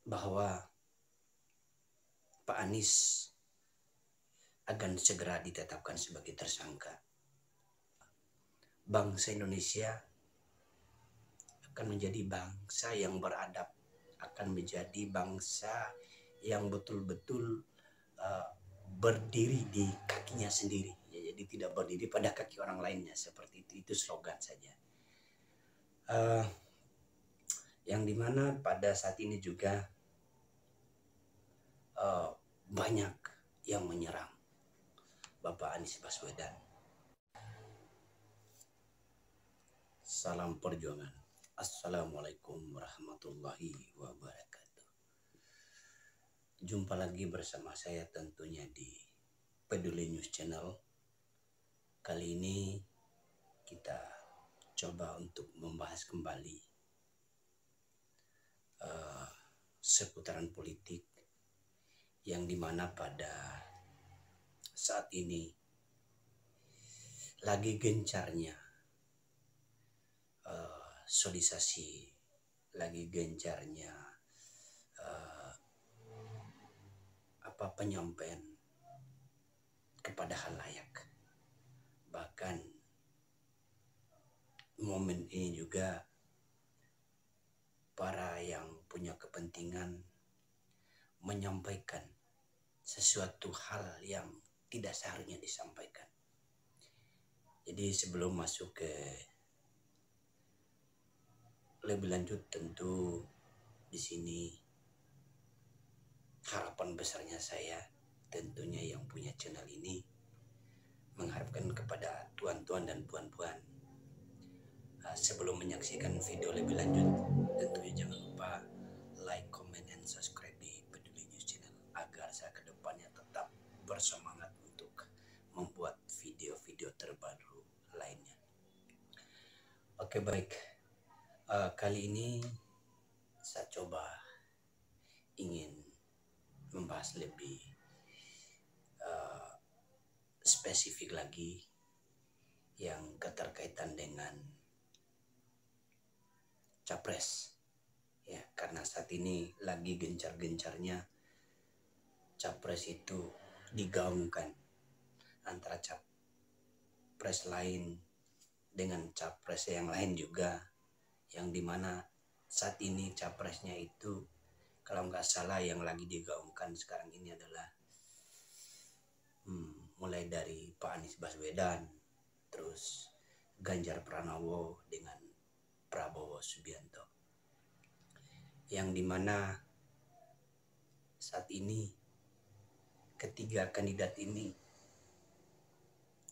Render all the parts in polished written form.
bahwa Pak Anies akan segera ditetapkan sebagai tersangka. Bangsa Indonesia akan menjadi bangsa yang beradab, akan menjadi bangsa yang betul-betul berdiri di kakinya sendiri, ya, jadi tidak berdiri pada kaki orang lainnya, seperti itu slogan saja. Yang dimana pada saat ini juga banyak yang menyerang Bapak Anies Baswedan. Salam perjuangan. Assalamualaikum warahmatullahi wabarakatuh. Jumpa lagi bersama saya tentunya di Peduli News Channel. Kali ini kita coba untuk membahas kembali seputaran politik yang dimana pada saat ini lagi gencarnya sosialisasi, lagi gencarnya penyampaian kepada halayak. Bahkan momen ini juga para yang punya kepentingan menyampaikan sesuatu hal yang tidak seharusnya disampaikan. Jadi sebelum masuk ke lebih lanjut, tentu di sini harapan besarnya saya tentunya yang punya channel ini mengharapkan kepada tuan-tuan dan puan-puan, sebelum menyaksikan video lebih lanjut, tentunya jangan lupa like, comment, and subscribe di Peduli News Channel agar saya kedepannya tetap bersemangat untuk membuat video-video terbaru lainnya. Oke, baik. Kali ini saya coba ingin membahas lebih spesifik lagi yang keterkaitan dengan capres, ya, karena saat ini lagi gencar-gencarnya capres itu digaungkan antara capres lain dengan capres yang lain juga, yang dimana saat ini capresnya itu kalau nggak salah yang lagi digaungkan sekarang ini adalah mulai dari Pak Anies Baswedan, terus Ganjar Pranowo dengan Prabowo Subianto, yang dimana saat ini ketiga kandidat ini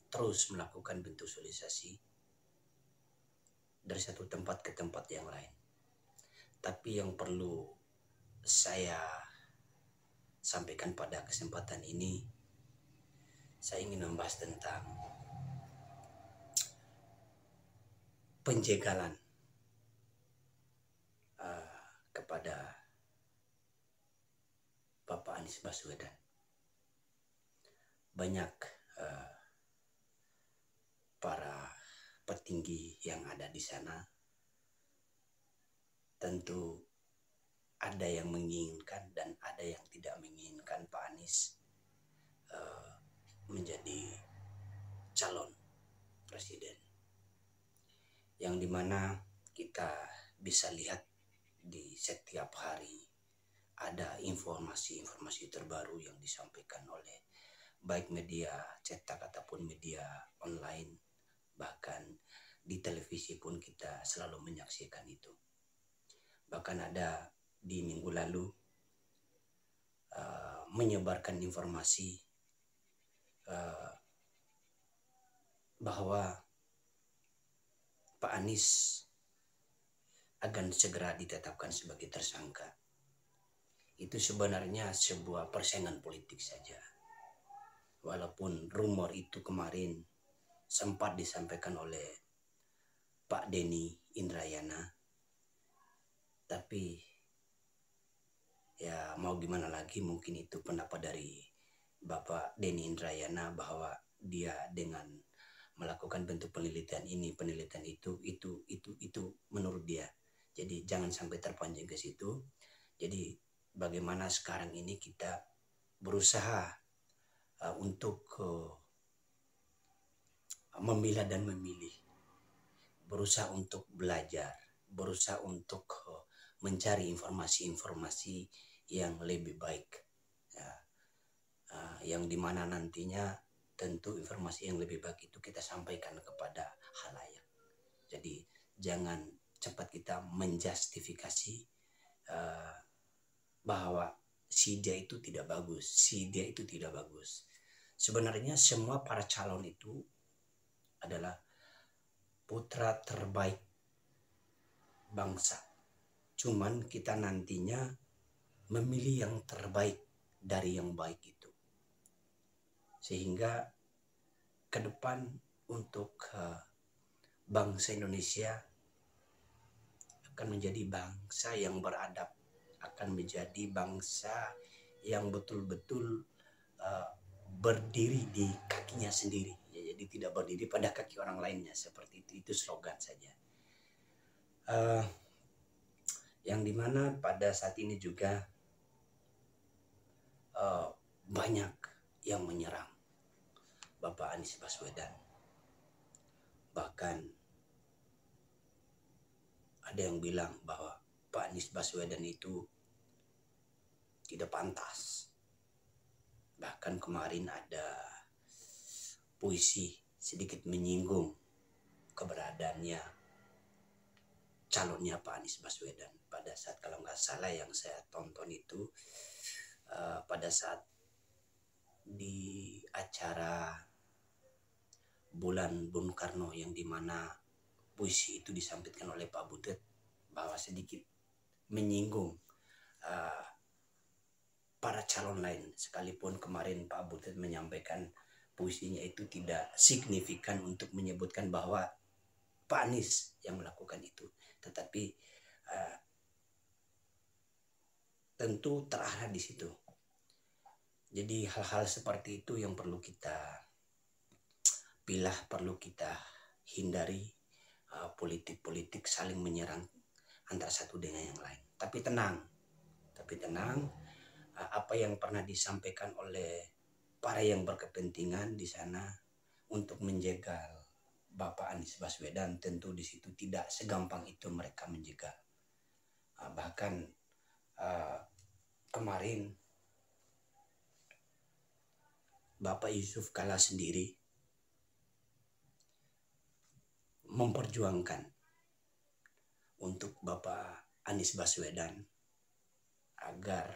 terus melakukan bentuk sosialisasi dari satu tempat ke tempat yang lain. Tapi yang perlu saya sampaikan pada kesempatan ini, saya ingin membahas tentang penjagalan kepada Bapak Anies Baswedan. Banyak para petinggi yang ada di sana, tentu ada yang menginginkan dan ada yang tidak menginginkan Pak Anies menjadi calon presiden, yang dimana kita bisa lihat di setiap hari ada informasi-informasi terbaru yang disampaikan oleh baik media cetak ataupun media online, bahkan di televisi pun kita selalu menyaksikan itu. Bahkan ada di minggu lalu menyebarkan informasi bahwa Pak Anies akan segera ditetapkan sebagai tersangka. Itu sebenarnya sebuah persaingan politik saja. Walaupun rumor itu kemarin sempat disampaikan oleh Pak Denny Indrayana, tapi ya mau gimana lagi, mungkin itu pendapat dari Bapak Denny Indrayana bahwa dia dengan melakukan bentuk penelitian ini, penelitian itu menurut dia. Jadi jangan sampai terpancing ke situ. Jadi bagaimana sekarang ini kita berusaha untuk memilah dan memilih, berusaha untuk belajar, berusaha untuk mencari informasi-informasi yang lebih baik, ya, yang dimana nantinya tentu informasi yang lebih baik itu kita sampaikan kepada khalayak. Jadi jangan cepat kita menjustifikasi bahwa si dia itu tidak bagus, si dia itu tidak bagus. Sebenarnya semua para calon itu adalah putra terbaik bangsa. Cuman kita nantinya memilih yang terbaik dari yang baik itu. Sehingga ke depan untuk bangsa Indonesia akan menjadi bangsa yang beradab, akan menjadi bangsa yang betul-betul berdiri di kakinya sendiri, ya, jadi tidak berdiri pada kaki orang lainnya, seperti itu slogan saja. Yang dimana pada saat ini juga banyak yang menyerang Bapak Anies Baswedan. Bahkan ada yang bilang bahwa Pak Anies Baswedan itu tidak pantas. Bahkan kemarin ada puisi sedikit menyinggung keberadaannya calonnya Pak Anies Baswedan. Pada saat, kalau nggak salah yang saya tonton itu pada saat di acara Bulan Bung Karno, yang dimana puisi itu disampaikan oleh Pak Butet, bahwa sedikit menyinggung para calon lain, sekalipun kemarin Pak Butet menyampaikan puisinya itu tidak signifikan untuk menyebutkan bahwa Pak Anies yang melakukan itu, tetapi tentu terarah di situ. Jadi hal-hal seperti itu yang perlu kita pilah, perlu kita hindari, politik-politik saling menyerang antara satu dengan yang lain. Tapi tenang, apa yang pernah disampaikan oleh para yang berkepentingan di sana untuk menjegal Bapak Anies Baswedan, tentu di situ tidak segampang itu mereka menjegal. Bahkan kemarin Bapak Yusuf Kalla sendiri memperjuangkan untuk Bapak Anies Baswedan agar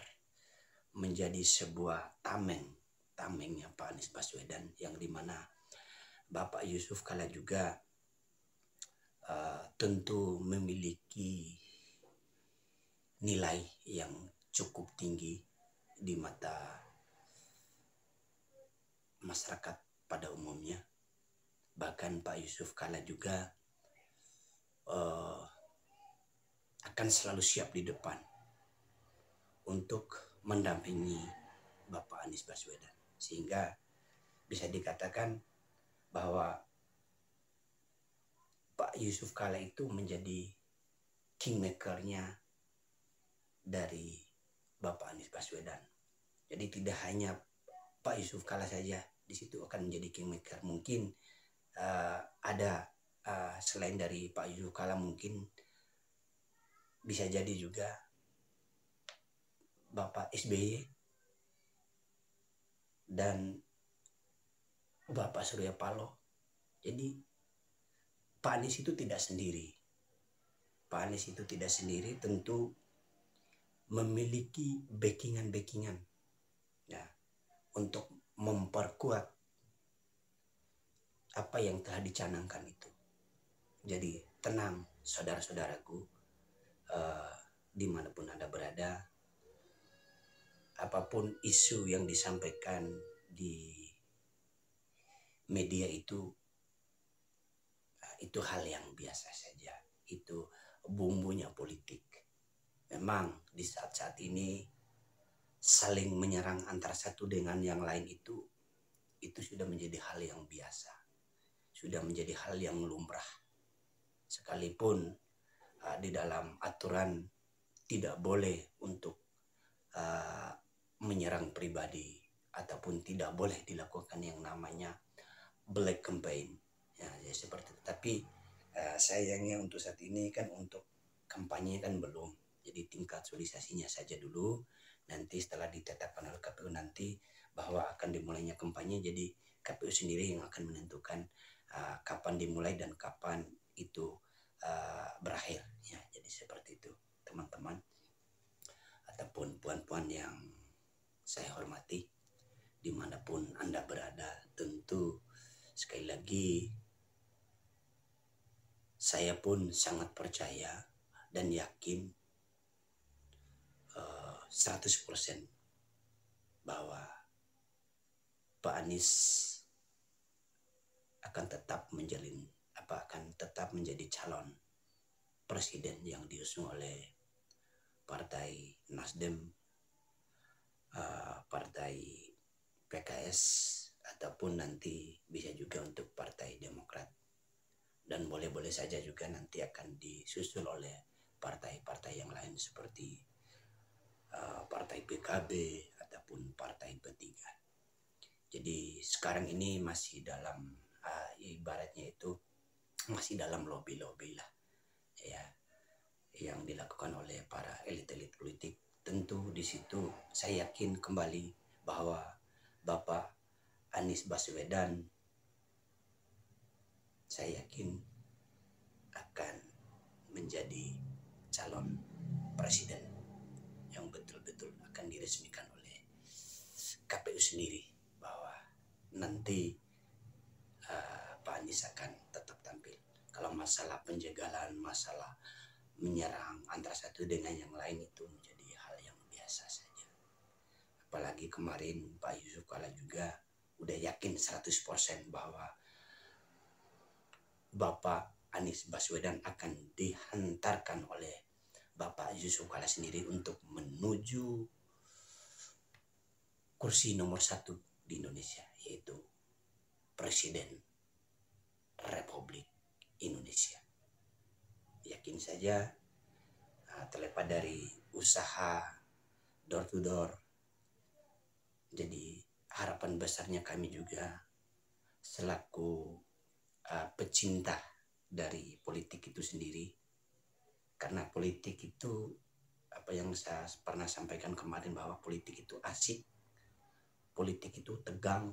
menjadi sebuah tamengnya Pak Anies Baswedan, yang dimana Bapak Yusuf Kalla juga tentu memiliki nilai yang cukup tinggi di mata masyarakat pada umumnya. Bahkan Pak Yusuf Kalla juga akan selalu siap di depan untuk mendampingi Bapak Anies Baswedan, sehingga bisa dikatakan bahwa Pak Yusuf Kalla itu menjadi kingmakernya dari Bapak Anies Baswedan. Jadi tidak hanya Pak Yusuf Kalla saja di situ akan menjadi kingmaker. Mungkin ada selain dari Pak Yusuf Kalla, mungkin bisa jadi juga Bapak SBY dan Bapak Surya Paloh. Jadi Pak Anies itu tidak sendiri. Pak Anies itu tidak sendiri, tentu memiliki backingan ya, untuk memperkuat apa yang telah dicanangkan itu. Jadi tenang saudara-saudaraku, dimanapun Anda berada, apapun isu yang disampaikan di media itu hal yang biasa saja. Itu bumbunya politik. Memang di saat-saat ini saling menyerang antara satu dengan yang lain itu sudah menjadi hal yang biasa, sudah menjadi hal yang lumrah. Sekalipun di dalam aturan tidak boleh untuk menyerang pribadi ataupun tidak boleh dilakukan yang namanya black campaign. Ya seperti itu. Tapi sayangnya untuk saat ini kan untuk kampanye kan belum. Jadi tingkat sosialisasinya saja dulu. Nanti setelah ditetapkan oleh KPU nanti bahwa akan dimulainya kampanye, jadi KPU sendiri yang akan menentukan kapan dimulai dan kapan itu berakhir. Ya, jadi seperti itu teman-teman ataupun puan-puan yang saya hormati dimanapun Anda berada. Tentu sekali lagi saya pun sangat percaya dan yakin 100% bahwa Pak Anies akan tetap menjadi calon presiden yang diusung oleh Partai Nasdem, Partai PKS, ataupun nanti bisa juga untuk Partai Demokrat, dan boleh-boleh saja juga nanti akan disusul oleh partai-partai yang lain seperti Partai PKB ataupun Partai P3. Jadi sekarang ini masih dalam ibaratnya itu masih dalam lobby-lobby lah ya, yang dilakukan oleh para elit-elit politik. Tentu di situ saya yakin kembali bahwa Bapak Anies Baswedan, saya yakin akan menjadi calon presiden yang betul-betul akan diresmikan oleh KPU sendiri, bahwa nanti Pak Anies akan tetap tampil. Kalau masalah penjagalan, masalah menyerang antara satu dengan yang lain itu menjadi hal yang biasa saja. Apalagi kemarin Pak Yusuf Kala juga udah yakin 100% bahwa Bapak Anies Baswedan akan dihantarkan oleh Bapak Yusuf Kala sendiri untuk menuju kursi nomor 1 di Indonesia, yaitu Presiden Republik Indonesia. Yakin saja terlepas dari usaha door to door. Jadi harapan besarnya kami juga selaku pecinta dari politik itu sendiri, karena politik itu apa yang saya pernah sampaikan kemarin, bahwa politik itu asik, politik itu tegang,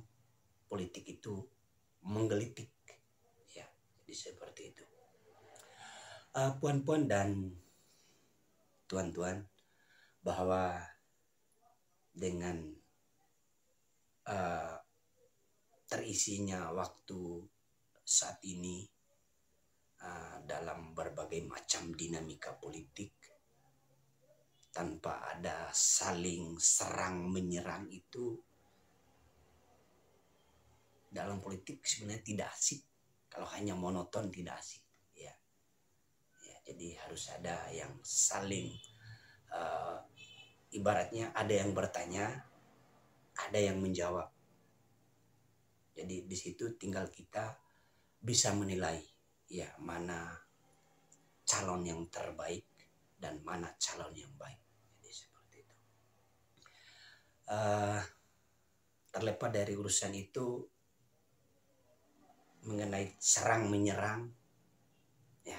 politik itu menggelitik ya. Jadi seperti itu. Puan-puan dan tuan-tuan, bahwa dengan terisinya waktu saat ini dalam berbagai macam dinamika politik, tanpa ada saling serang menyerang, itu dalam politik sebenarnya tidak asik. Kalau hanya monoton tidak asik ya. Jadi harus ada yang saling ibaratnya ada yang bertanya, ada yang menjawab. Jadi di situ tinggal kita bisa menilai ya mana calon yang terbaik dan mana calon yang baik. Jadi seperti itu. Terlepas dari urusan itu mengenai serang menyerang, ya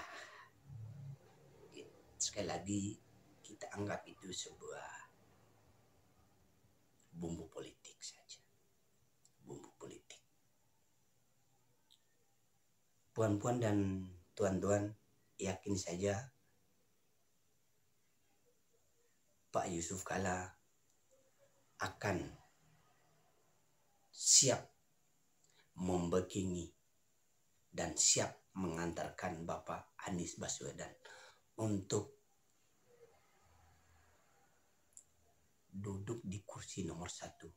sekali lagi kita anggap itu sebuah bumbu politik saja, bumbu politik. Puan-puan dan tuan-tuan, yakin saja Pak Yusuf Kala akan siap membekini dan siap mengantarkan Bapak Anies Baswedan untuk duduk di kursi nomor 1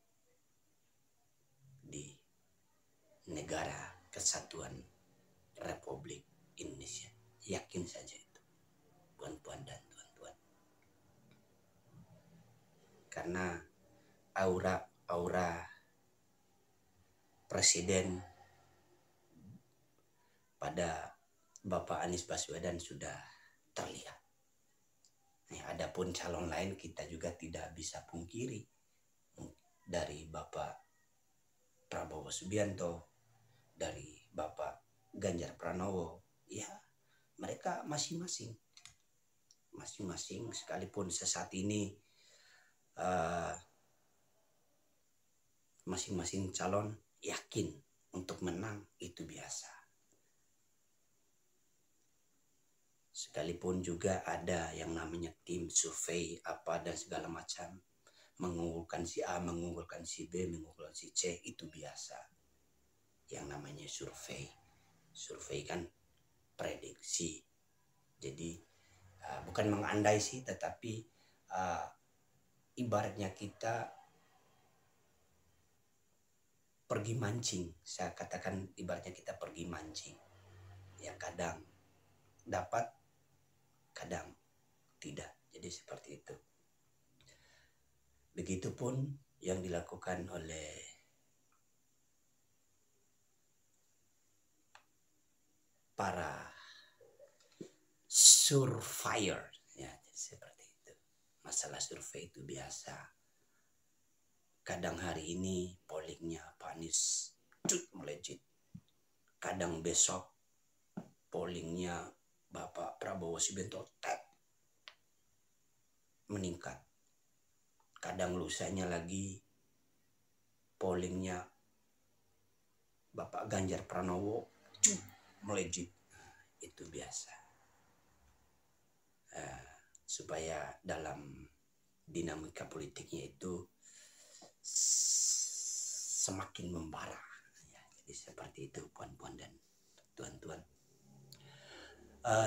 di negara kesatuan Republik Indonesia. Yakin saja itu, puan-puan dan tuan-tuan. Karena aura presiden pada Bapak Anies Baswedan sudah terlihat. Adapun calon lain kita juga tidak bisa pungkiri, dari Bapak Prabowo Subianto, dari Bapak Ganjar Pranowo, ya mereka masing-masing sekalipun sesaat ini masing-masing calon yakin untuk menang, itu biasa. Sekalipun juga ada yang namanya tim survei apa dan segala macam, mengunggulkan si A, mengunggulkan si B, mengunggulkan si C, itu biasa. Yang namanya survei kan prediksi. Jadi bukan mengandai sih, tetapi ibaratnya kita pergi mancing. Saya katakan ibaratnya kita pergi mancing. Ya kadang dapat, kadang tidak. Jadi seperti itu. Begitupun yang dilakukan oleh para surveyor, ya seperti itu. Masalah survei itu biasa. Kadang hari ini pollingnya Pak Anies melejit, kadang besok pollingnya Bapak Prabowo Subianto meningkat, kadang lusanya lagi pollingnya Bapak Ganjar Pranowo melejit. Itu biasa. Supaya dalam dinamika politiknya itu semakin membara, ya, jadi seperti itu puan-puan dan tuan-tuan.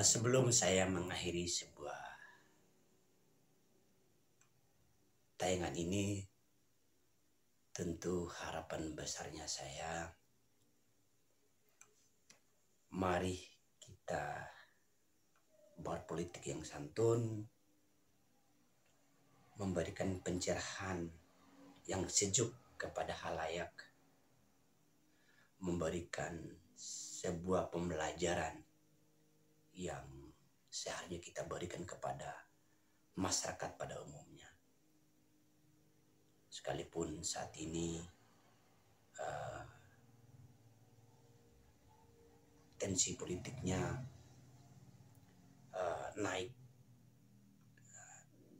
Sebelum saya mengakhiri sebuah tayangan ini, tentu harapan besarnya saya, mari kita berpolitik yang santun, memberikan pencerahan yang sejuk kepada halayak, memberikan sebuah pembelajaran yang seharusnya kita berikan kepada masyarakat pada umumnya. Sekalipun saat ini tensi politiknya naik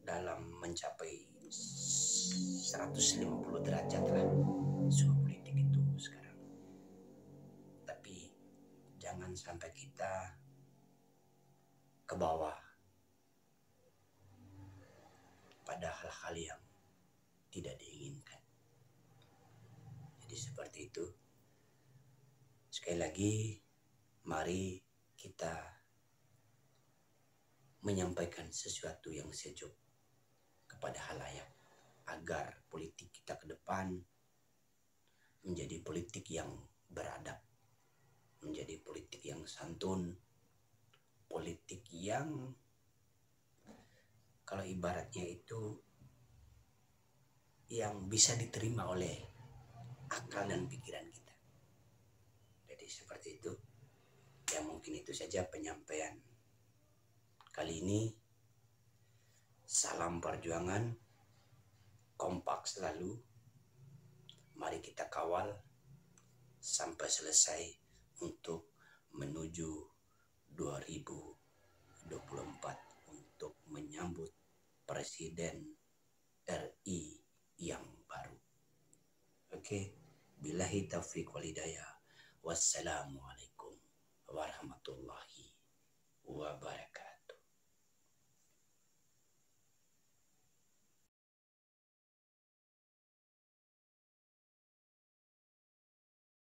dalam mencapai 150 derajat lah suhu politik itu sekarang. Tapi jangan sampai kita ke bawah pada hal-hal yang tidak diinginkan. Jadi seperti itu. Sekali lagi, mari kita menyampaikan sesuatu yang sejuk kepada halayak, agar politik kita ke depan menjadi politik yang beradab, menjadi politik yang santun, politik yang kalau ibaratnya itu yang bisa diterima oleh akal dan pikiran kita. Jadi seperti itu. Ya mungkin itu saja penyampaian kali ini. Salam perjuangan, kompak selalu. Mari kita kawal sampai selesai untuk menuju 2024 untuk menyambut Presiden RI yang baru. Oke, billahi taufiq wal hidayah. Wassalamualaikum warahmatullahi